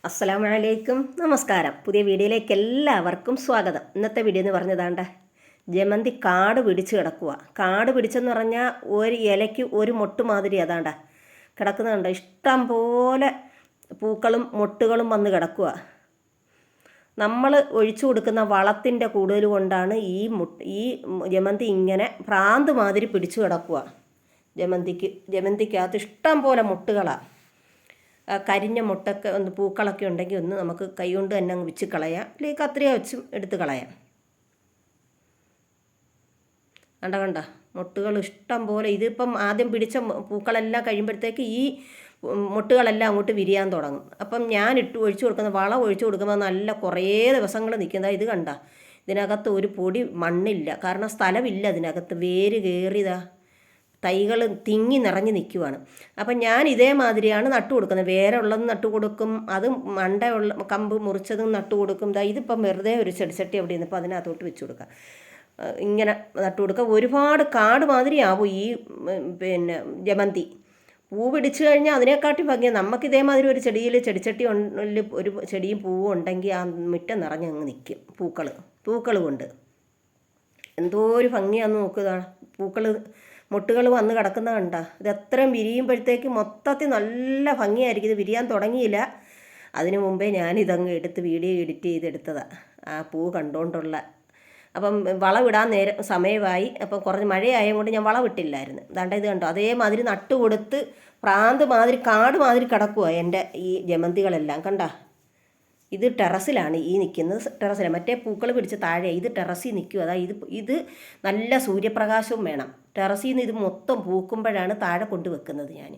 അസ്സലാമലൈക്കും, നമസ്കാരം. പുതിയ വീഡിയോയിലേക്ക് എല്ലാവർക്കും സ്വാഗതം. ഇന്നത്തെ വീഡിയോ എന്ന് പറഞ്ഞതാണ്ട ജമന്തി കാട് പിടിച്ച് കിടക്കുക. കാട് പിടിച്ചെന്ന് പറഞ്ഞാൽ ഒരു ഇലയ്ക്ക് ഒരു മൊട്ട് മാതിരി അതാണ്ട കിടക്കുന്നുണ്ട്. ഇഷ്ടം പോലെ പൂക്കളും മൊട്ടുകളും വന്ന് കിടക്കുക. നമ്മൾ ഒഴിച്ചു കൊടുക്കുന്ന വളത്തിൻ്റെ കൂടുതൽ കൊണ്ടാണ് ഈ ജമന്തി ഇങ്ങനെ ഭ്രാന്ത് മാതിരി പിടിച്ചു കിടക്കുക. ജമന്തിക്കകത്ത് ഇഷ്ടം പോലെ മുട്ടുകളാണ്. കരിഞ്ഞ മുട്ടൊക്കെ പൂക്കളൊക്കെ ഉണ്ടെങ്കിൽ ഒന്ന് നമുക്ക് കൈ കൊണ്ട് തന്നെ അങ്ങ് വെച്ച് കളയാം, അല്ലെങ്കിൽ കത്രിക വെച്ചും എടുത്ത് കളയാം. കണ്ട മുട്ടുകൾ ഇഷ്ടം പോലെ. ഇതിപ്പം ആദ്യം പിടിച്ച പൂക്കളെല്ലാം കഴിയുമ്പോഴത്തേക്ക് ഈ മുട്ടുകളെല്ലാം അങ്ങോട്ട് വിരിയാൻ തുടങ്ങും. അപ്പം ഞാൻ ഒഴിച്ചു കൊടുക്കുന്ന വളം ഒഴിച്ചു കൊടുക്കുമ്പോൾ നല്ല കുറേ ദിവസങ്ങൾ നിൽക്കുന്നത്. ഇത് കണ്ട, ഇതിനകത്ത് ഒരു പൊടി മണ്ണില്ല, കാരണം സ്ഥലമില്ല. ഇതിനകത്ത് വേര് കയറിയതാ, തൈകൾ തിങ്ങി നിറഞ്ഞ് നിൽക്കുവാണ്. അപ്പം ഞാൻ ഇതേമാതിരിയാണ് നട്ടു കൊടുക്കുന്നത്. വേറെ ഉള്ളത് നട്ടു കൊടുക്കും, അത് മണ്ടയുള്ള കമ്പ് മുറിച്ചതും നട്ടു കൊടുക്കും. ഇതിപ്പം വെറുതെ ഒരു ചെടിച്ചട്ടി അവിടെ നിന്നപ്പോൾ അതിനകത്തോട്ട് വെച്ച് കൊടുക്കാം. ഇങ്ങനെ നട്ടു കൊടുക്കുക. ഒരുപാട് കാട് മാതിരിയാവും ഈ ജമന്തി. പൂ പിടിച്ചു കഴിഞ്ഞാൽ അതിനെക്കാട്ടി ഭംഗിയാണ്. നമുക്ക് ഇതേമാതിരി ഒരു ചെടിച്ചട്ടി ഒരു ചെടിയും പൂവും ഉണ്ടെങ്കിൽ ആ മുറ്റം നിറഞ്ഞങ്ങ് നിൽക്കും പൂക്കൾ കൊണ്ട്. എന്തോ ഒരു ഭംഗിയാണെന്ന് നോക്കുക. മുട്ടുകൾ വന്ന് കിടക്കുന്ന കണ്ട. ഇത് എത്രയും വിരിയുമ്പോഴത്തേക്ക് മൊത്തത്തിൽ നല്ല ഭംഗിയായിരിക്കും. ഇത് വിരിയാൻ തുടങ്ങിയില്ല, അതിനു മുമ്പേ ഞാനിതങ്ങ് എടുത്ത് വീഡിയോ എഡിറ്റ് ചെയ്തെടുത്തതാണ്, ആ പൂ കണ്ടുകൊണ്ടുള്ള. അപ്പം വളമിടാൻ സമയമായി. അപ്പം കുറഞ്ഞ് മഴയായത് കൊണ്ട് ഞാൻ വളമിട്ടില്ലായിരുന്നു. ഇത് കണ്ടോ, അതേമാതിരി നട്ടു കൊടുത്ത് പ്രാന്ത് മാതിരി കാട് മാതിരി കിടക്കുക എൻ്റെ ഈ ജമന്തികളെല്ലാം. കണ്ട, ഇത് ടെറസിലാണ് ഈ നിൽക്കുന്നത്. ടെറസിലാണ്, മറ്റേ പൂക്കൾ പിടിച്ച് താഴെ, ഇത് ടെറസിൽ നിൽക്കുക. ഇത് നല്ല സൂര്യപ്രകാശവും വേണം. ടെറസിൽ നിന്ന് ഇത് മൊത്തം പൂക്കുമ്പോഴാണ് താഴെ കൊണ്ട് വെക്കുന്നത് ഞാൻ.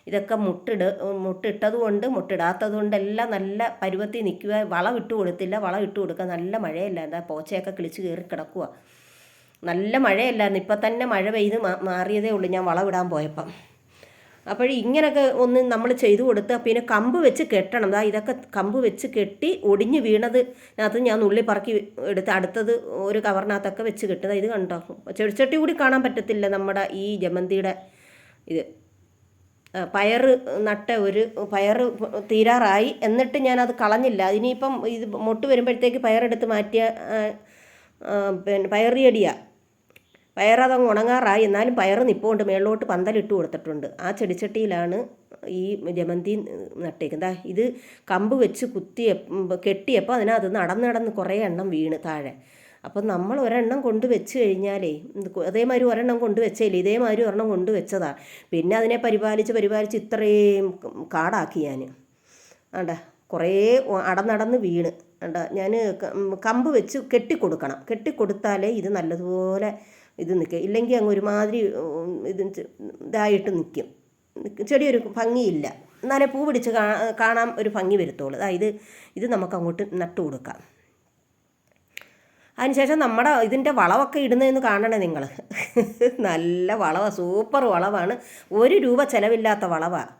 ഇതൊക്കെ മുട്ടിട്ടതുകൊണ്ട് മുട്ടിടാത്തതുകൊണ്ടെല്ലാം നല്ല പരുവത്തിൽ നിൽക്കുക. വളം ഇട്ട് കൊടുത്തില്ല, വളം ഇട്ട് കൊടുക്കുക. നല്ല മഴയല്ല, എന്താ പോച്ചയൊക്കെ കിളിച്ച് കയറി കിടക്കുക. നല്ല മഴയല്ലായിരുന്നു, ഇപ്പം തന്നെ മഴ പെയ്ത് മാറിയതേ ഉള്ളൂ ഞാൻ വളമിടാൻ പോയപ്പം. അപ്പോൾ ഇങ്ങനെയൊക്കെ ഒന്ന് നമ്മൾ ചെയ്തു കൊടുത്ത് പിന്നെ കമ്പ് വെച്ച് കെട്ടണം. ഇതൊക്കെ കമ്പ് വെച്ച് കെട്ടി ഒടിഞ്ഞ് വീണതിനകത്ത് ഞാൻ നുള്ളി പറക്കി എടുത്ത് അടുത്തത് ഒരു കവറിനകത്തൊക്കെ വെച്ച് കെട്ടുക. ഇത് കണ്ടോ, ചെടിച്ചട്ടി കൂടി കാണാൻ പറ്റത്തില്ല നമ്മുടെ ഈ ജമന്തിയുടെ. ഇത് പയറ് പയറ് തീരാറായി, എന്നിട്ട് ഞാനത് കളഞ്ഞില്ല. ഇനിയിപ്പം ഇത് മൊട്ട് വരുമ്പോഴത്തേക്ക് പയറെടുത്ത് മാറ്റിയ പയറിയടിയാണ്. പയറതങ്ങ് ഉണങ്ങാറായി, എന്നാലും പയർ നിൽപ്പുണ്ട്. മേളിലോട്ട് പന്തലിട്ട് കൊടുത്തിട്ടുണ്ട്. ആ ചെടിച്ചട്ടിയിലാണ് ഈ ജമന്തി നട്ടേക്കുന്നത്. ഇത് കമ്പ് വെച്ച് കെട്ടിയപ്പോൾ അതിനകത്ത് നടന്ന് കുറേ എണ്ണം വീണ് താഴെ. അപ്പം നമ്മൾ ഒരെണ്ണം കൊണ്ട് വെച്ച് കഴിഞ്ഞാലേ, അതേമാതിരി ഒരെണ്ണം കൊണ്ട് വെച്ചേലേ, ഇതേമാതിരി ഒരെണ്ണം കൊണ്ട് വെച്ചതാണ്. പിന്നെ അതിനെ പരിപാലിച്ച് ഇത്രയും കാടാക്കി ഞാൻ. ആണ്ട കുറേ നടന്ന് വീണ്. ഞാൻ കമ്പ് വെച്ച് കെട്ടിക്കൊടുത്താലേ ഇത് നല്ലതുപോലെ ഇത് നിൽക്കുക. ഇല്ലെങ്കിൽ അങ്ങ് ഒരുമാതിരി ഇതായിട്ട് നിൽക്കും. ചെടി ഒരു ഭംഗിയില്ല, എന്നാലേ പൂ പിടിച്ച് കാണാൻ ഒരു ഭംഗി വരുത്തുള്ളൂ. ഇത് നമുക്ക് അങ്ങോട്ട് നട്ടു കൊടുക്കാം. അതിനുശേഷം നമ്മുടെ ഇതിൻ്റെ വളമൊക്കെ ഇടുന്നതെന്ന് കാണണേ നിങ്ങൾ. നല്ല വളമാണ്, സൂപ്പർ വളമാണ്, ₹1 ചിലവില്ലാത്ത വളമാണ്.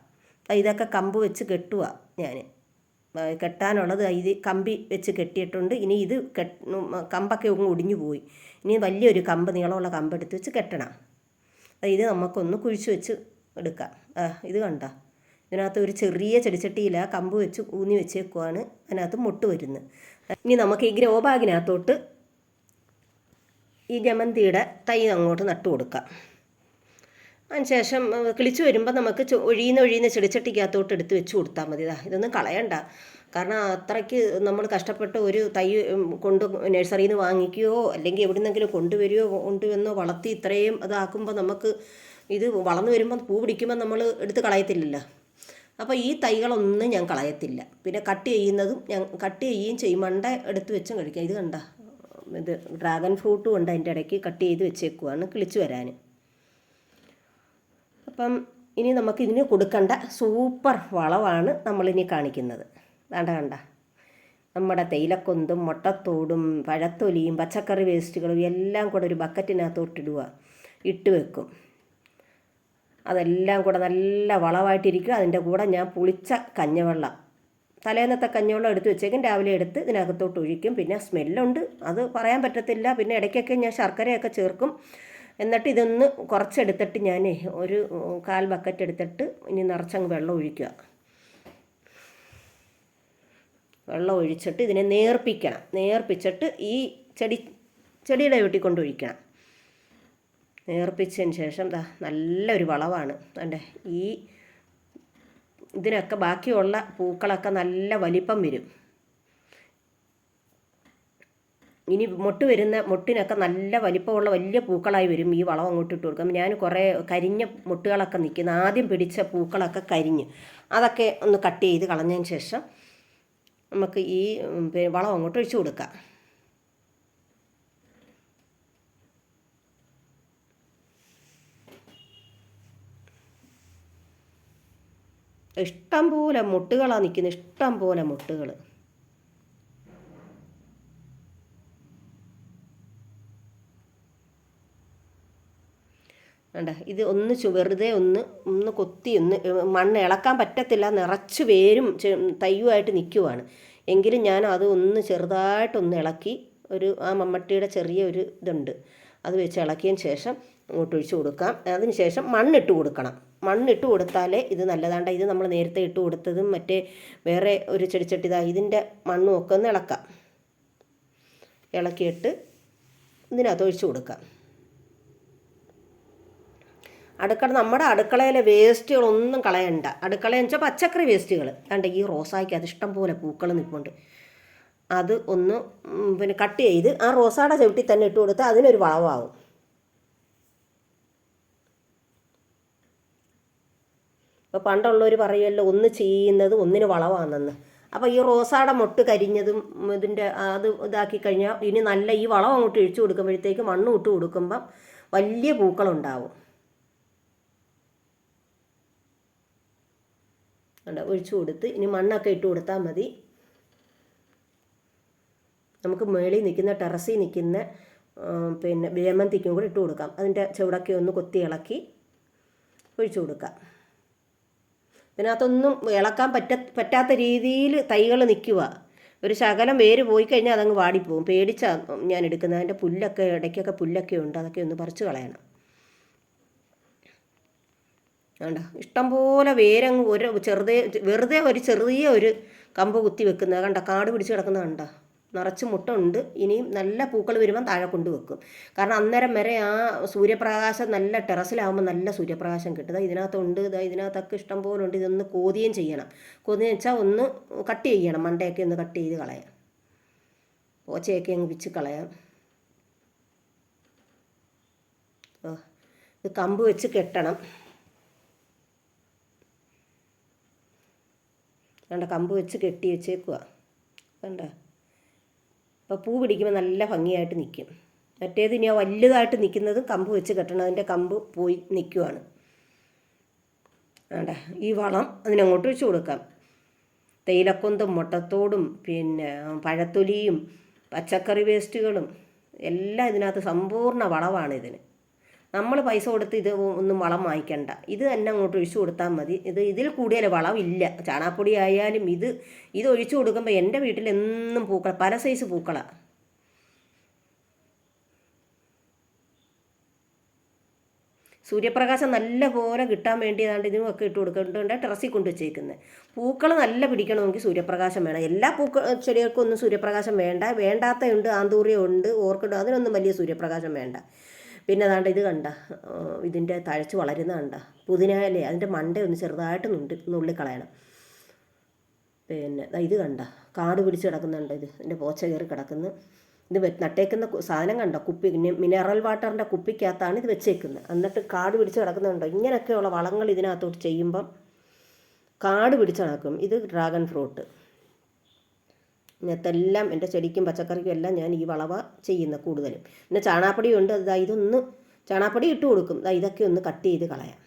ഇതൊക്കെ കമ്പ് വെച്ച് കെട്ടുക ഞാൻ. കെട്ടാനുള്ളത് ഇത് കമ്പി വെച്ച് കെട്ടിയിട്ടുണ്ട്. ഇനി ഇത് കമ്പൊക്കെ ഒടിഞ്ഞു പോയി. ഇനി വലിയൊരു നീളമുള്ള കമ്പ് എടുത്ത് വെച്ച് കെട്ടണം. ഇത് നമുക്കൊന്ന് കുഴിച്ച് വെച്ച് എടുക്കാം. ഇത് കണ്ട, ഇതിനകത്ത് ഒരു ചെറിയ ചെടിച്ചട്ടിയിൽ കമ്പ് വെച്ച് ഊന്നി വെച്ചേക്കുവാണ്. അതിനകത്ത് മുട്ട് വരുന്നത്. ഇനി നമുക്ക് ഈ ഗ്രോ ബാഗിനകത്തോട്ട് ഈ ജമന്തിയുടെ തൈ അങ്ങോട്ട് നട്ടു കൊടുക്കാം. അതിനുശേഷം കിളിച്ച് വരുമ്പോൾ നമുക്ക് ഒഴിയുന്ന ചെടിച്ചട്ടിക്കകത്തോട്ട് എടുത്ത് വെച്ച് കൊടുത്താൽ മതി. ഇതൊന്നും കളയണ്ട, കാരണം അത്രയ്ക്ക് നമ്മൾ കഷ്ടപ്പെട്ട് ഒരു തൈ നഴ്സറിയിൽ നിന്ന് വാങ്ങിക്കുകയോ അല്ലെങ്കിൽ എവിടെ നിന്നെങ്കിലും കൊണ്ടുവന്നോ വളർത്തി ഇത്രയും ഇതാക്കുമ്പോൾ നമുക്ക് ഇത് വളർന്നു വരുമ്പോൾ പൂ പിടിക്കുമ്പോൾ നമ്മൾ എടുത്ത് കളയത്തില്ലല്ലോ. അപ്പോൾ ഈ തൈകളൊന്നും ഞാൻ കളയത്തില്ല. പിന്നെ കട്ട് ചെയ്യുകയും ചെയ്യും. മണ്ട എടുത്ത് വെച്ചും കഴിക്കാം. ഇത് കണ്ട, ഇത് ഡ്രാഗൺ ഫ്രൂട്ടും ഉണ്ട് അതിൻ്റെ ഇടയ്ക്ക്, കട്ട് ചെയ്ത് വെച്ചേക്കുവാണ് കിളിച്ച് വരാൻ. അപ്പം ഇനി നമുക്കിതിന് കൊടുക്കേണ്ട സൂപ്പർ വളമാണ് നമ്മളിനി കാണിക്കുന്നത്. കണ്ട, നമ്മുടെ തേയിലക്കൊന്തും മുട്ടത്തോടും പഴത്തൊലിയും പച്ചക്കറി വേസ്റ്റുകളും എല്ലാം കൂടെ ഒരു ബക്കറ്റിനകത്തോട്ടിടുക, ഇട്ട് വെക്കും. അതെല്ലാം കൂടെ നല്ല വളമായിട്ടിരിക്കുക. അതിൻ്റെ കൂടെ ഞാൻ പുളിച്ച കഞ്ഞിവെള്ളം, തലേന്നത്തെ കഞ്ഞിവെള്ളം എടുത്ത് വെച്ചേക്കും, രാവിലെ എടുത്ത് ഇതിനകത്തോട്ട് ഒഴിക്കും. പിന്നെ സ്മെല്ലുണ്ട്, അത് പറയാൻ പറ്റത്തില്ല. പിന്നെ ഇടയ്ക്കൊക്കെ ഞാൻ ശർക്കരയൊക്കെ ചേർക്കും. എന്നിട്ട് ഇതൊന്ന് കുറച്ചെടുത്തിട്ട് ഞാൻ ഒരു 1/4 ബക്കറ്റ് എടുത്തിട്ട് ഇനി നിറച്ചങ്ങ് വെള്ളം ഒഴിക്കുക. വെള്ളം ഒഴിച്ചിട്ട് ഇതിനെ നേർപ്പിച്ചിട്ട് ഈ ചെടിയുടെ വീട്ടിൽ കൊണ്ടൊഴിക്കണം. നേർപ്പിച്ചതിന് ശേഷം നല്ലൊരു വളമാണ്. കണ്ടേ, ഇതിനൊക്കെ ബാക്കിയുള്ള പൂക്കളൊക്കെ നല്ല വലിപ്പം വരും. ഇനി മൊട്ടിനൊക്കെ നല്ല വലിപ്പമുള്ള വലിയ പൂക്കളായി വരും ഈ വളം അങ്ങോട്ട് ഇട്ട് കൊടുക്കും. ഞാൻ കുറേ കരിഞ്ഞ മൊട്ടുകളൊക്കെ നിൽക്കുന്ന ആദ്യം പിടിച്ച പൂക്കളൊക്കെ കരിഞ്ഞ് അതൊക്കെ ഒന്ന് കട്ട് ചെയ്ത് കളഞ്ഞതിന് ശേഷം നമുക്ക് ഈ വളം അങ്ങോട്ട് ഒഴിച്ചു കൊടുക്കാം. ഇഷ്ടം പോലെ മൊട്ടുകളാണ് നിൽക്കുന്നത്, ഇഷ്ടം പോലെ മൊട്ടുകൾ. വേണ്ട, ഇത് വെറുതെ ഒന്ന് കൊത്തി മണ്ണ് ഇളക്കാൻ പറ്റത്തില്ല, നിറച്ച് വേരും തയ്യുമായിട്ട് നിൽക്കുവാണ്. എങ്കിലും ഞാൻ അത് ചെറുതായിട്ടൊന്ന് ഇളക്കി ആ മമ്മട്ടിയുടെ ചെറിയ ഇതുണ്ട്, അത് വെച്ച് ഇളക്കിയതിന് ശേഷം അങ്ങോട്ട് ഒഴിച്ചു കൊടുക്കാം. അതിന് ശേഷം മണ്ണിട്ട് കൊടുക്കണം. മണ്ണിട്ട് കൊടുത്താലേ ഇത് നല്ലതാണ്ട. ഇത് നമ്മൾ നേരത്തെ ഇട്ട് കൊടുത്തതും മറ്റേ വേറെ ഒരു ചെടിച്ചട്ടി ഇതിൻ്റെ മണ്ണും ഒക്കെ ഒന്ന് ഇളക്കിയിട്ട് ഇതിനകത്ത് ഒഴിച്ചു കൊടുക്കാം. നമ്മുടെ അടുക്കളയിലെ വേസ്റ്റുകളൊന്നും കളയണ്ട. അടുക്കളയെന്ന് വെച്ചാൽ പച്ചക്കറി വേസ്റ്റുകൾ. കണ്ട, ഈ റോസായ്ക്ക് അത് ഇഷ്ടം പോലെ പൂക്കൾ നിൽപ്പുണ്ട്. അത് ഒന്ന് കട്ട് ചെയ്ത് ആ റോസായുടെ ചവിട്ടി തന്നെ ഇട്ട് കൊടുത്താൽ അതിനൊരു വളമാവും. ഇപ്പോൾ പണ്ടുള്ളവർ പറയുമല്ലോ, ഒന്ന് ചെയ്യുന്നത് ഒന്നിന് വളമാണെന്ന്. അപ്പോൾ ഈ റോസായുടെ മൊട്ട് കരിഞ്ഞതും ഇതിൻ്റെ ഇതാക്കി കഴിഞ്ഞാൽ ഇനി നല്ല ഈ വളം അങ്ങോട്ട് ഒഴിച്ചു കൊടുക്കുമ്പോഴത്തേക്ക് മണ്ണ് ഇട്ട് കൊടുക്കുമ്പം വലിയ പൂക്കളുണ്ടാവും. ഒഴിച്ചു കൊടുത്ത് ഇനി മണ്ണൊക്കെ ഇട്ട് കൊടുത്താൽ മതി. നമുക്ക് മേളിൽ നിൽക്കുന്ന ടെറസിൽ നിൽക്കുന്ന ജമന്തിക്കും കൂടി ഇട്ട് കൊടുക്കാം. അതിൻ്റെ ചുവടൊക്കെ ഒന്ന് കൊത്തി ഇളക്കി ഒഴിച്ചു കൊടുക്കാം. ഇതിനകത്തൊന്നും ഇളക്കാൻ പറ്റാത്ത രീതിയിൽ തൈകൾ നിൽക്കുക. ഒരു ശകലം വേര് പോയി കഴിഞ്ഞാൽ അതങ്ങ് വാടിപ്പോവും. പേടിച്ചാണ് ഞാൻ എടുക്കുന്നത്. അതിൻ്റെ ഇടയ്ക്കൊക്കെ പുല്ലൊക്കെ ഉണ്ട്, അതൊക്കെ ഒന്ന് പറിച്ച് കളയണം. വേണ്ട, ഇഷ്ടംപോലെ വേരങ്ങ് വെറുതെ ചെറിയ കമ്പ് കുത്തി വെക്കുന്നത് കണ്ട, കാട് പിടിച്ച് കിടക്കുന്നത് കണ്ട, നിറച്ച് മുട്ട ഉണ്ട്. ഇനിയും നല്ല പൂക്കൾ വരുമ്പം താഴെ കൊണ്ടുവെക്കും. കാരണം അന്നേരം വരെ ആ സൂര്യപ്രകാശം നല്ല ടെറസിലാകുമ്പോൾ നല്ല സൂര്യപ്രകാശം കിട്ടും. ഇതിനകത്തുണ്ട്, ഇതിനകത്തൊക്കെ ഇഷ്ടം പോലെ ഉണ്ട്. ഇതൊന്ന് കോതുകയും ചെയ്യണം. കോതുകയെന്ന് വെച്ചാൽ ഒന്ന് കട്ട് ചെയ്യണം, മണ്ടയൊക്കെ ഒന്ന് കട്ട് ചെയ്ത് കളയാം, പോച്ചയൊക്കെ അങ്ങ് പിച്ച് കളയാം. ഇത് കമ്പ് വെച്ച് കെട്ടണം. കണ്ട, കമ്പ് വെച്ച് കെട്ടി വെച്ചേക്കുക. കണ്ട, അപ്പോൾ പൂ പിടിക്കുമ്പോൾ നല്ല ഭംഗിയായിട്ട് നിൽക്കും. മറ്റേത് ഇനി വലുതായിട്ട് നിൽക്കുന്നത് കമ്പ് വെച്ച് കെട്ടണം. അതിൻ്റെ കമ്പ് പോയി നിൽക്കുവാണ്. വേണ്ട, ഈ വളം അതിനങ്ങോട്ട് വെച്ച് കൊടുക്കാം. തേയിലക്കൊന്തും മുട്ടത്തോടും പഴത്തൊലിയും പച്ചക്കറി വേസ്റ്റുകളും എല്ലാം ഇതിനകത്ത് സമ്പൂർണ്ണ വളമാണ്. നമ്മൾ പൈസ കൊടുത്ത് ഇത് ഒന്നും വളം വാങ്ങിക്കണ്ട. ഇത് തന്നെ അങ്ങോട്ട് ഒഴിച്ചു കൊടുത്താൽ മതി. ഇതിൽ കൂടുതൽ വളമില്ല. ചാണകപ്പൊടി ആയാലും ഇത് ഒഴിച്ചു കൊടുക്കുമ്പോൾ എൻ്റെ വീട്ടിൽ എന്നും പല സൈസ് പൂക്കളാണ്. സൂര്യപ്രകാശം നല്ല പോലെ കിട്ടാൻ വേണ്ടിയതാണ്ട് ഇതിനുമൊക്കെ ഇട്ട് കൊടുക്കുന്നുണ്ട്. ടെറസിൽ കൊണ്ട് വെച്ചേക്കുന്നത് പൂക്കൾ നല്ല പിടിക്കണമെങ്കിൽ സൂര്യപ്രകാശം വേണം. എല്ലാ ചെടികൾക്കും ഒന്നും സൂര്യപ്രകാശം വേണ്ടാത്തയുണ്ട്. ആന്തൂറിയുണ്ട്, ഓർക്കിഡ്, അതിനൊന്നും വലിയ സൂര്യപ്രകാശം വേണ്ട. പിന്നെ അതാണ്ട് ഇത് കണ്ട, ഇതിൻ്റെ തഴച്ച് വളരുന്ന കണ്ട പുതിനയില, അതിൻ്റെ മണ്ട ഒന്ന് ചെറുതായിട്ട് നുള്ളിക്കളയണം. ഇത് കണ്ട, കാട് പിടിച്ച് കിടക്കുന്നുണ്ട്. ഇതിൻ്റെ പോച്ച കയറി കിടക്കുന്നു. ഇത് നട്ടേക്കുന്ന സാധനം കണ്ട, മിനറൽ വാട്ടറിൻ്റെ കുപ്പിക്കകത്താണ് ഇത് വെച്ചേക്കുന്നത്. എന്നിട്ട് കാട് പിടിച്ച് കിടക്കുന്നുണ്ടോ. ഇങ്ങനെയൊക്കെയുള്ള വളങ്ങൾ ഇതിനകത്തോട്ട് ചെയ്യുമ്പം കാട് പിടിച്ച് കിടക്കും. ഇത് ഡ്രാഗൺ ഫ്രൂട്ട്. ഇങ്ങനത്തെല്ലാം എൻ്റെ ചെടിക്കും പച്ചക്കറിക്കും എല്ലാം ഞാൻ ഈ വളവ ചെയ്യുന്ന കൂടുതലും. പിന്നെ ചാണകപ്പൊടി ഉണ്ട്. ഇതൊന്ന് ചാണകപ്പൊടി ഇട്ട് കൊടുക്കും. ഇതൊക്കെ ഒന്ന് കട്ട് ചെയ്ത് കളയാം.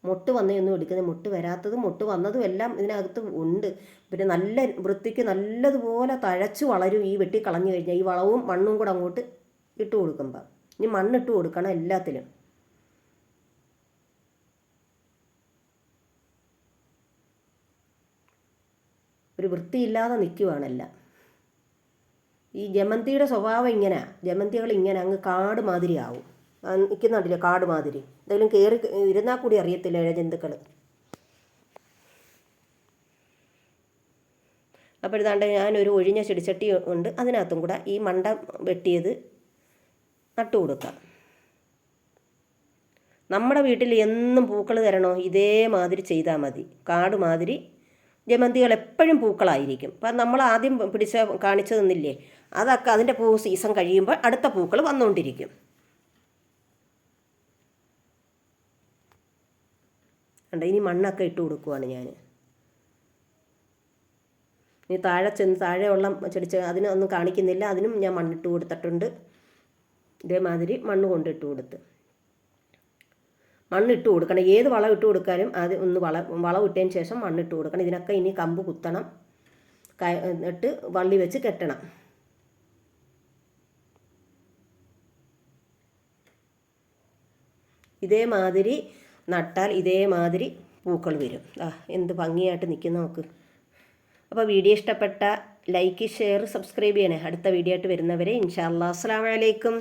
മൊട്ട് വന്നതൊന്നും എടുക്കുന്നത്, മൊട്ട് വരാത്തതും മൊട്ട് വന്നതും എല്ലാം ഇതിനകത്ത് ഉണ്ട്. പിന്നെ നല്ല വൃത്തിക്ക് നല്ലതുപോലെ തഴച്ച് വളരും. ഈ വെട്ടിക്കളഞ്ഞു കഴിഞ്ഞാൽ ഈ വളവും മണ്ണും കൂടെ അങ്ങോട്ട് ഇട്ട് കൊടുക്കുമ്പോൾ ഇനി മണ്ണിട്ട് കൊടുക്കണം എല്ലാത്തിലും. ഒരു വൃത്തിയില്ലാതെ നിൽക്കുവാണെല്ലാം. ഈ ജമന്തിയുടെ സ്വഭാവം ഇങ്ങനെ, ജമന്തികൾ ഇങ്ങനെ അങ്ങ് കാട് മാതിരി ആവും. നിൽക്കുന്നുണ്ടല്ലോ കാട് മാതിരി, എന്തെങ്കിലും കയറി ഇരുന്നാൽ കൂടി അറിയത്തില്ല ഇഴജന്തുക്കൾ. അപ്പോൾ ഇതാണ്ട് ഞാനൊരു ഒഴിഞ്ഞ ചെടിച്ചട്ടി ഉണ്ട്, അതിനകത്തും കൂടെ ഈ മണ്ട വെട്ടിയത് നട്ടു കൊടുക്കാം. നമ്മുടെ വീട്ടിൽ എന്നും പൂക്കൾ തരണോ ഇതേമാതിരി ചെയ്താൽ മതി. കാട് മാതിരി ജമന്തികൾ എപ്പോഴും പൂക്കളായിരിക്കും. അപ്പം നമ്മൾ ആദ്യം കാണിച്ചു തന്നില്ലേ, അതൊക്കെ അതിൻ്റെ പൂ സീസൺ കഴിയുമ്പോൾ അടുത്ത പൂക്കൾ വന്നുകൊണ്ടിരിക്കും. ഉണ്ട്, ഇനി മണ്ണൊക്കെ ഇട്ട് കൊടുക്കുവാണ് ഞാൻ. ഇനി താഴെ ഉള്ള അതിനൊന്നും കാണിക്കുന്നില്ല, അതിനും ഞാൻ മണ്ണിട്ട് കൊടുത്തിട്ടുണ്ട്. ഇതേമാതിരി മണ്ണ് കൊണ്ടിട്ട് കൊടുത്ത് മണ്ണിട്ട് കൊടുക്കണം. ഏത് വളം ഇട്ട് കൊടുക്കാനും അത് ഒന്ന് വളം ഇട്ടതിന് ശേഷം മണ്ണിട്ട് കൊടുക്കണം. ഇതിനൊക്കെ ഇനി കമ്പ് കുത്തണം, എന്നിട്ട് വള്ളി വെച്ച് കെട്ടണം. ഇതേമാതിരി നട്ടാൽ ഇതേമാതിരി പൂക്കൾ വരും. എന്ത് ഭംഗിയായിട്ട് നിൽക്കുന്ന നോക്ക്. അപ്പോൾ വീഡിയോ ഇഷ്ടപ്പെട്ട ലൈക്ക്, ഷെയർ, സബ്സ്ക്രൈബ് ചെയ്യണേ. അടുത്ത വീഡിയോ ആയിട്ട് വരുന്നവരെ ഇൻഷാ അല്ലാഹ്. അസ്സലാമു അലൈക്കും.